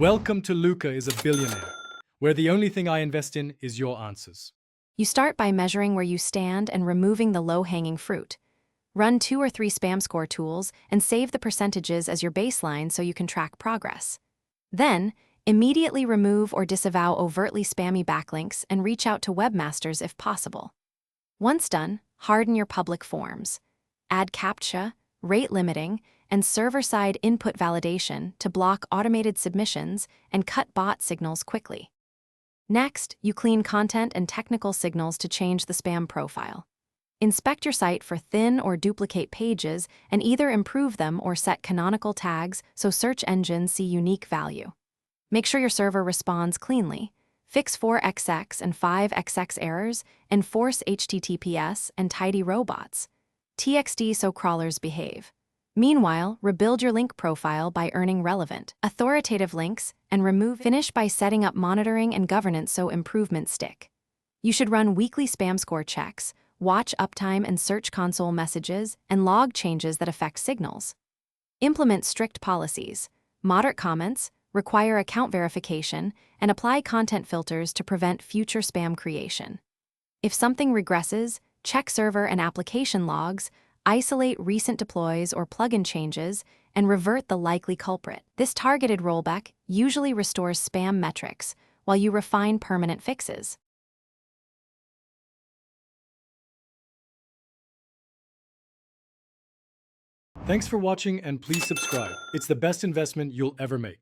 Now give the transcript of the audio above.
Welcome to Luca is a Billionaire, where the only thing I invest in is your answers. You start by measuring where you stand and removing the low-hanging fruit. Run 2 or 3 spam score tools and save the percentages as your baseline so you can track progress. Then, immediately remove or disavow overtly spammy backlinks and reach out to webmasters if possible. Once done, harden your public forms. Add CAPTCHA, rate limiting, and server-side input validation to block automated submissions and cut bot signals quickly. Next, you clean content and technical signals to change the spam profile. Inspect your site for thin or duplicate pages and either improve them or set canonical tags so search engines see unique value. Make sure your server responds cleanly. Fix 4xx and 5xx errors, enforce HTTPS, and tidy robots. TXT so crawlers behave. Meanwhile, rebuild your link profile by earning relevant, authoritative links and finish by setting up monitoring and governance so improvements stick. You should run weekly spam score checks, watch uptime and search console messages, and log changes that affect signals. Implement strict policies, moderate comments, require account verification, and apply content filters to prevent future spam creation. If something regresses, check server and application logs, isolate recent deploys or plugin changes, and revert the likely culprit. This targeted rollback usually restores spam metrics, while you refine permanent fixes. Thanks for watching and please subscribe. It's the best investment you'll ever make.